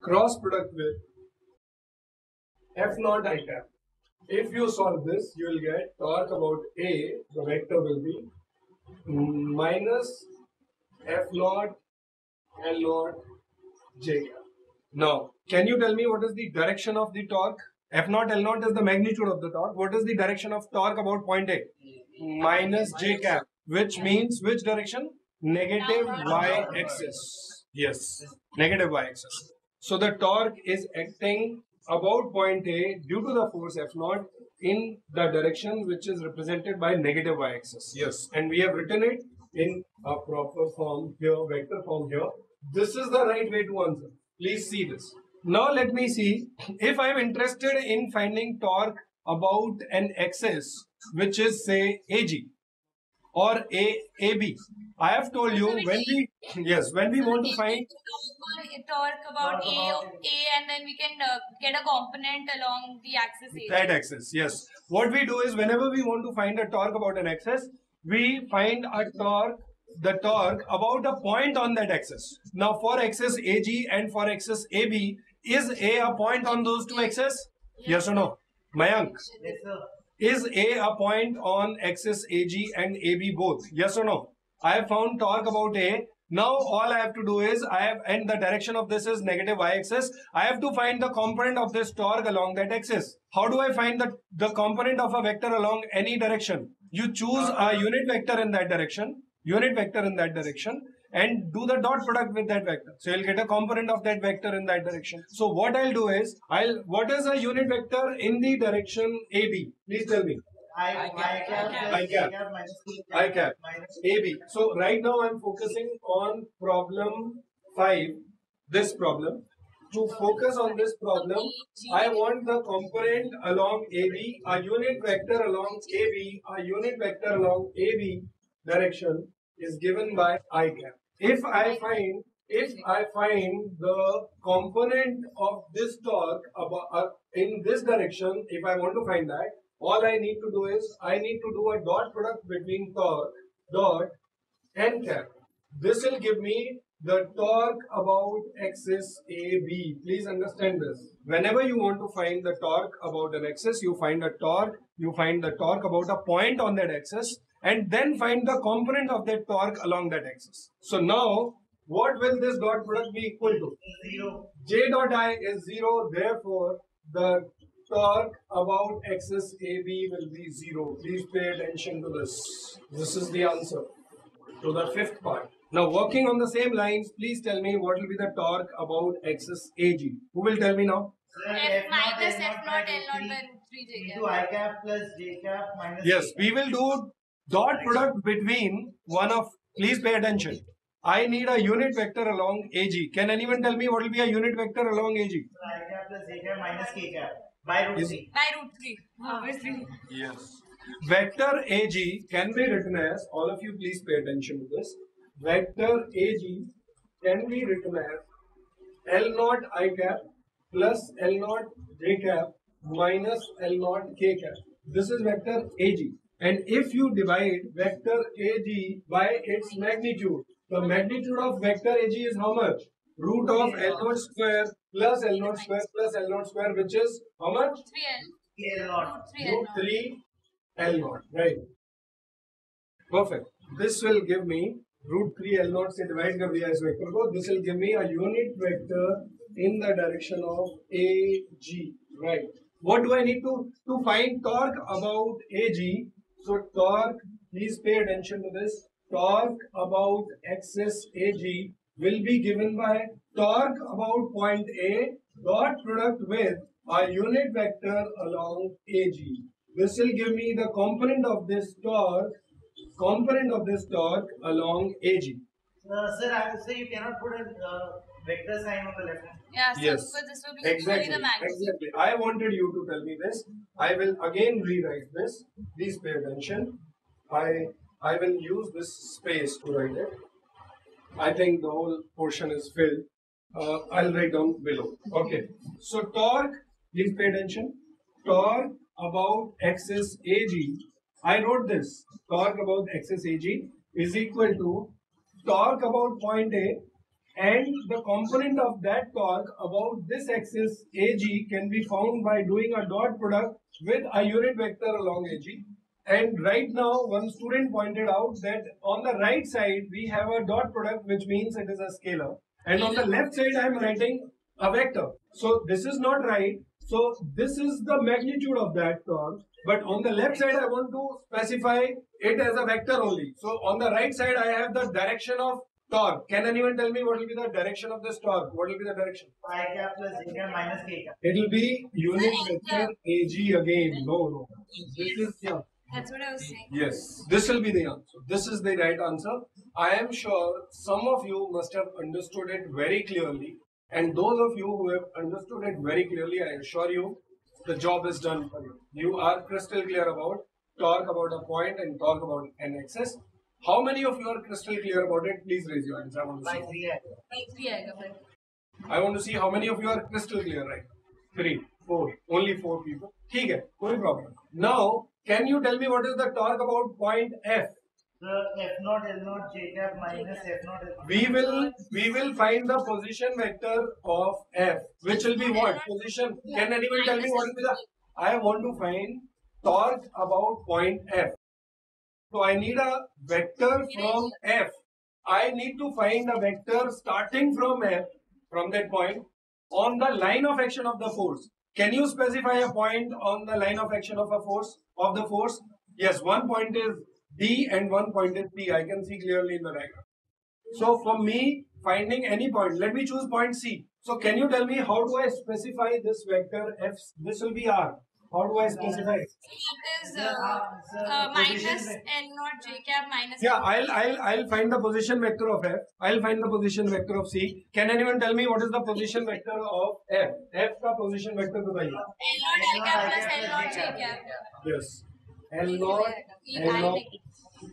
cross product with F naught I cap. If you solve this, you will get torque about A, the vector will be minus F naught L naught J cap. Now, can you tell me what is the direction of the torque? F naught L naught is the magnitude of the torque. What is the direction of torque about point A? Minus J cap, which means which direction? Negative y axis. Yes, negative y axis. So the torque is acting about point A due to the force F naught in the direction which is represented by negative y axis. Yes, and we have written it in a proper form here, vector form here. This is the right way to answer. Please see this. Now let me see if I am interested in finding torque about an axis which is say AG or AB. I have told you when we want to find torque about A and then we can get a component along the axis AG. That axis, yes. What we do is whenever we want to find a torque about an axis, we find the torque about a point on that axis. Now for axis AG and for axis AB, is A point on those two axes? Yes or no? Mayank? Yes, sir. Is A point on axis AG and AB both? Yes or no? I have found torque about A. Now all I have to do is and the direction of this is negative y-axis. I have to find the component of this torque along that axis. How do I find the component of a vector along any direction? You choose a unit vector in that direction, and do the dot product with that vector. So you'll get a component of that vector in that direction. So what I'll do is, what is a unit vector in the direction AB? Please tell me. I cap AB. So right now I'm focusing on problem 5, this problem. To focus on this problem, I want the component along AB, a unit vector along AB direction is given by I cap. If I find the component of this torque in this direction, if I want to find that, all I need to do is I need to do a dot product between torque dot n cap. This will give me the torque about axis AB. Please understand this. Whenever you want to find the torque about an axis, you find the torque about a point on that axis, and then find the component of that torque along that axis. So now, what will this dot product be equal to? 0. J dot I is 0, therefore the torque about axis AB will be 0. Please pay attention to this. This is the answer to the fifth part. Now working on the same lines, please tell me what will be the torque about axis AG. Who will tell me now? F minus F naught L naught by root 3 J cap. Into I cap plus J cap minus Yes, J cap. we will do dot product between please pay attention. I need a unit vector along AG. Can anyone tell me what will be a unit vector along AG? I cap plus J cap minus K cap by root 3. By root 3, obviously. Yes. Vector AG can be written as, all of you please pay attention to this. Vector AG can be written as L naught I cap plus L naught J cap minus L naught K cap. This is vector AG. And if you divide vector AG by its magnitude, the magnitude of vector AG is how much? Root of L naught square plus L naught square plus L naught square, which is how much? 3L. L naught. Root 3 L naught, right? Perfect. This will give me root 3 L naught se divide kar diya is vector ko. This will give me a unit vector in the direction of AG, right? What do I need to find torque about AG? So torque, please pay attention to this. Torque about axis AG will be given by torque about point A dot product with a unit vector along AG. This will give me the component of this torque along AG. Sir, I would say you cannot put a vector sign on the left hand. Yeah, so Yes. because this will be equally the magnitude. Exactly. I wanted you to tell me this. I will again rewrite this. Please pay attention. I will use this space to write it. I think the whole portion is filled. I'll write down below. Okay. So torque, please pay attention. Torque about axis AG. I wrote this. Torque about axis AG is equal to torque about point A and the component of that torque about this axis AG can be found by doing a dot product with a unit vector along AG. And right now, one student pointed out that on the right side, we have a dot product, which means it is a scalar. And on the left side, I am writing a vector. So this is not right. So this is the magnitude of that torque. But on the left side, I want to specify it as a vector only. So on the right side, I have the direction of torque. Can anyone tell me what will be the direction of this torque? What will be the direction? I cap plus J cap minus K cap. It will be unit vector AG again. No. This is, yeah. That's what I was saying. Yes, this will be the answer. This is the right answer. I am sure some of you must have understood it very clearly. And those of you who have understood it very clearly, I assure you, the job is done for you. You are crystal clear about torque about a point and torque about an axis. How many of you are crystal clear about it? Please raise your hands. I want to see. By 3 I want to see how many of you are crystal clear right now. 3, 4. Only 4 people. ठीक है, कोई problem. Now, can you tell me what is the torque about point F? The F naught L naught J cap minus F naught L naught. We will find the position vector of F, which will be what? Position. Can anyone tell me what will be the? I want to find torque about point F. So I need a vector from F. I need to find a vector starting from F, from that point, on the line of action of the force. Can you specify a point on the line of action of a force, of the force? Yes, one point is D and one point is P. I can see clearly in the diagram. So for me, finding any point, let me choose point C. So can you tell me how do I specify this vector F? This will be R. How do I specify it? It is minus L naught J cap minus. Yeah, I'll find the position vector of F. I'll find the position vector of C. Can anyone tell me what is the position vector of F? F का position vector बताइए. L naught I cap plus L naught J cap. Yes. L naught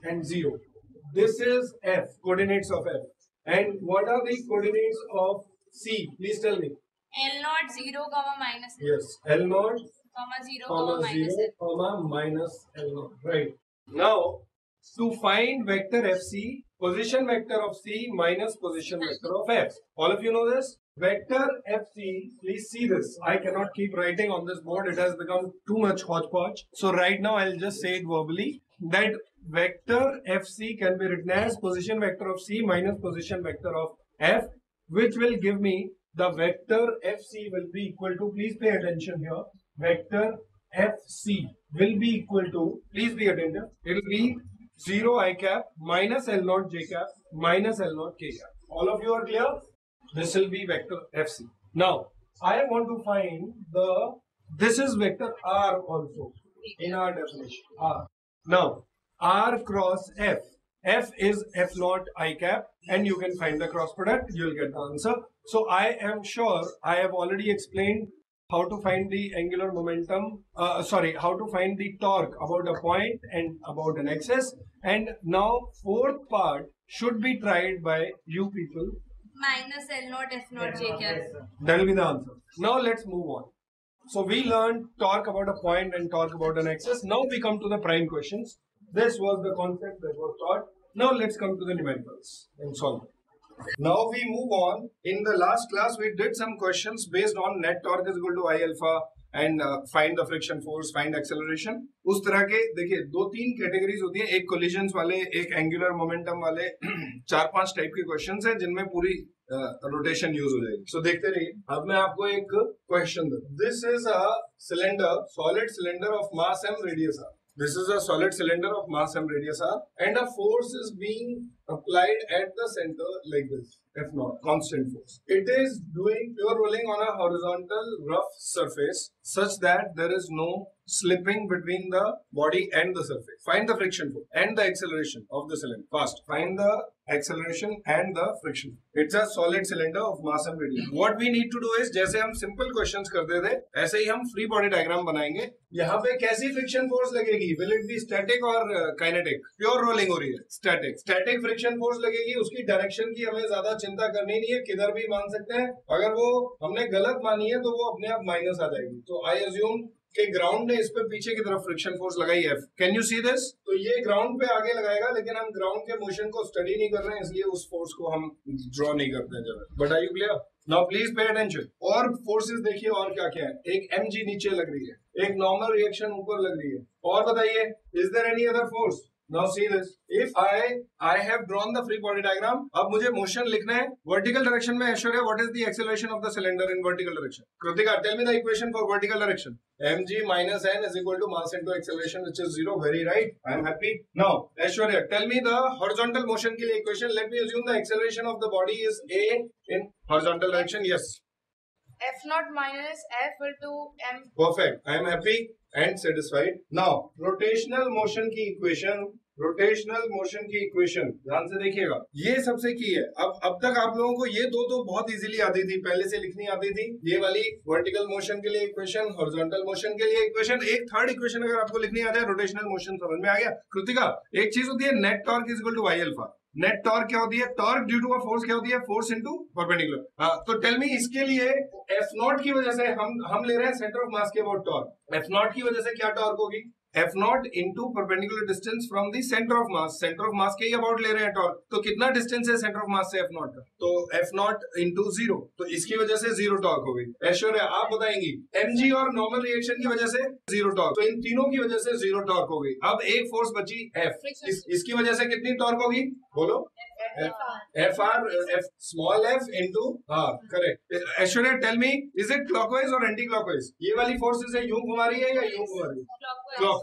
and 0. This is F, coordinates of F. And what are the coordinates of C? Please tell me. L naught 0 comma minus. Yes, L naught Comma 0 comma 0 minus L naught. Right. Now, to find vector FC, position vector of C minus position vector of F. All of you know this? Vector FC, please see this. I cannot keep writing on this board. It has become too much hodgepodge. So right now I'll just say it verbally that vector FC can be written as position vector of C minus position vector of F, which will give me the vector FC will be equal to, please pay attention here, vector FC will be equal to, please be attentive, it will be 0 I cap minus L naught J cap minus L naught K cap. All of you are clear? This will be vector FC. Now, I want to find this is vector R also in our definition, R. Now, R cross F. F is F naught I cap and you can find the cross product, you will get the answer. So I am sure I have already explained how to find the angular momentum, how to find the torque about a point and about an axis. And now fourth part should be tried by you people. Minus L naught F naught J cap. That will be the answer. Now let's move on. So we learned torque about a point and torque about an axis. Now we come to the prime questions. This was the concept that was taught. Now let's come to the numericals and solve it. Now we move on. In the last class, we did some questions based on net torque is equal to I alpha and find the friction force, find acceleration. उस तरह के देखिए 2-3 categories होती है, एक collisions वाले, एक angular momentum वाले, 4-5 टाइप के क्वेश्चंस हैं जिनमें पूरी रोटेशन यूज हो जाएगी. सो देखते रहिए. अब मैं आपको एक क्वेश्चन दूं. This is a cylinder, solid cylinder of mass m radius r. This is a solid cylinder of mass m radius r and a force is being applied at the center like this, F naught, constant force. It is doing pure rolling on a horizontal rough surface such that there is no slipping between the body and the surface. Find the friction force and the acceleration of the cylinder. Fast. Find the acceleration and the friction. It's a solid cylinder of mass m radius. What we need to do is, जैसे हम simple questions करते थे, ऐसे ही हम free body diagram बनाएंगे. यहाँ पे कैसी friction force लगेगी? Will it be static or kinetic? Pure rolling हो रही है. Static. Static friction friction force लगेगी उसकी डायरेक्शन की हमें ज्यादा चिंता करनी नहीं है, किधर भी मान सकते हैं। अगर वो हमने गलत मानी है तो वो अपने आप माइनस आ जाएगी। तो आई अज्यूम कि ग्राउंड ने इस पे पीछे की तरफ फ्रिक्शन फोर्स लगाई है। Can you see this? तो ये ग्राउंड पे आगे लगाएगा, लेकिन हम ग्राउंड के मोशन को स्टडी नहीं कर रहे हैं, इसलिए उस फोर्स को हम ड्रॉ नहीं करते हैं जरा। But are you clear? Now please pay attention. और फोर्सेस देखिए और क्या क्या है। एक mg नीचे लग रही है, एक नॉर्मल रिएक्शन ऊपर लग रही है, और बताइए is there any other force? Now see this. If I have drawn the free body diagram, अब मुझे मोशन लिखना है वर्टिकल डायरेक्शन में। Aishwarya, what is the acceleration of the cylinder in vertical direction? Kritika, tell me the equation for vertical direction. mg minus n is equal to mass into acceleration, which is 0. Very right. I am happy. Now, Aishwarya, tell me the horizontal motion के लिए equation. Let me assume the acceleration of the body is a in horizontal direction. Yes. F naught minus F into M. Perfect. I am happy and satisfied. Now, rotational motion की equation, rotational motion की equation ध्यान से देखिएगा, ये सबसे की है। अब तक आप लोगों को ये दो बहुत इजीली आती थी, पहले से लिखनी आती थी। ये वाली वर्टिकल मोशन के लिए इक्वेशन, हॉरिजॉन्टल मोशन के लिए इक्वेशन। एक थर्ड इक्वेशन अगर आपको लिखनी आ जाए, रोटेशनल मोशन समझ में आ गया। कृतिका, एक चीज होती है net torque is equal to Y alpha. Net torque क्या होती है? Torque due to a force क्या होती है? Force into perpendicular. हाँ, तो टेल मी इसके लिए एफ नॉट की वजह से हम ले रहे हैं सेंटर ऑफ मास के अबाउट टॉर्क। एफ नॉट की वजह से क्या टॉर्क होगी? F not into perpendicular distance from the centre of mass. Centre of mass के ही अबाउट ले रहे हैं टॉर्क, तो कितना डिस्टेंस है सेंटर ऑफ मास से एफ नॉट का? तो एफ नॉट इंटू 0, तो इसकी वजह से 0 टॉर्क हो गई। ऐश्वर्या, आप बताएंगी mg और नॉर्मल रिएक्शन की वजह से 0 टॉर्क, तो इन तीनों की वजह से 0 टॉर्क हो गई। अब एक फोर्स बची F, इसकी वजह से कितनी टॉर्क होगी? बोलो। F R, F small F into R, correct. Aishwarya, tell me is it clockwise और एंटी क्लॉकवाइज? ये वाली फोर्सेस है यूं घुमा रही है या यूं घुमा रही है? क्लॉकवाइज।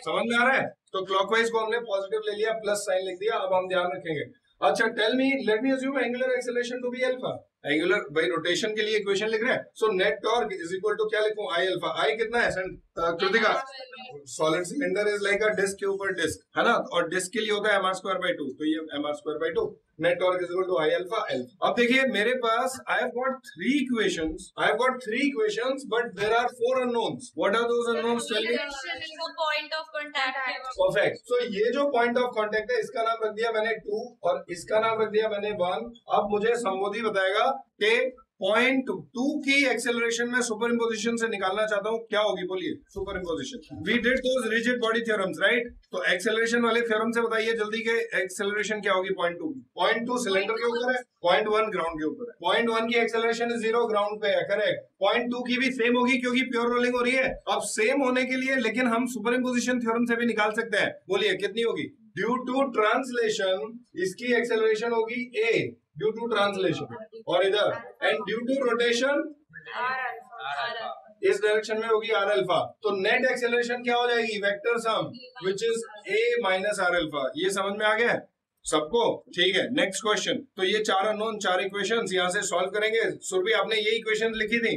समझ में आ रहा है? तो क्लॉकवाइज को हमने पॉजिटिव ले लिया, प्लस साइन लिख दिया। अब हम ध्यान रखेंगे। अच्छा, tell me, let me assume angular acceleration to be alpha. Angular भाई रोटेशन के लिए इक्वेशन लिख रहे हैं, so net torque is equal to क्या लिखूं? I alpha. आई कितना है? Kritika, solid cylinder is like a disc के ऊपर डिस्क, है ना? और डिस्क के लिए होता है mr²/2, तो ये mr²/2। Net torque is equal to I alpha L. अब देखिए मेरे पास I have got 3 equations, but there are 4 unknowns. What are those unknowns? Tell me. Point of contact. Perfect. So ये जो पॉइंट ऑफ कांटेक्ट है, इसका नाम रख दिया मैंने 2 और इसका नाम रख दिया मैंने 1। अब मुझे संबोधि बताएगा कि पॉइंट 2 की एक्सेलरेशन में सुपर इम्पोजिशन से निकालना चाहता हूं, क्या होगी? बोलिए। Superimposition. We did those rigid body theorems, right? तो एक्सेलरेशन वाले थ्योरम से बताइए जल्दी के एक्सेलरेशन क्या होगी पॉइंट 2 की? पॉइंट 2 सिलेंडर के ऊपर है, पॉइंट 1 ग्राउंड के ऊपर है। पॉइंट 1 की एक्सेलरेशन 0 ग्राउंड पे है, करेक्ट। पॉइंट 2 की भी सेम होगी क्योंकि प्योर रोलिंग हो रही है। अब सेम होने के लिए लेकिन हम सुपर इम्पोजिशन थ्योरम से भी निकाल सकते हैं। बोलिए कितनी होगी? ड्यू टू ट्रांसलेशन इसकी एक्सेलरेशन होगी a, ड्यू टू ट्रांसलेशन, और इधर एंड ड्यू टू रोटेशन इस डायरेक्शन में होगी आर अल्फा। तो नेट एक्सेलरेशन क्या हो जाएगी? Vector sum which is a minus R alpha. ये समझ में आ गया सबको? ठीक है, नेक्स्ट क्वेश्चन। तो ये 4 अननोन, 4 इक्वेशंस यहाँ से सॉल्व करेंगे। सुरभि, आपने ये इक्वेशन लिखी थी,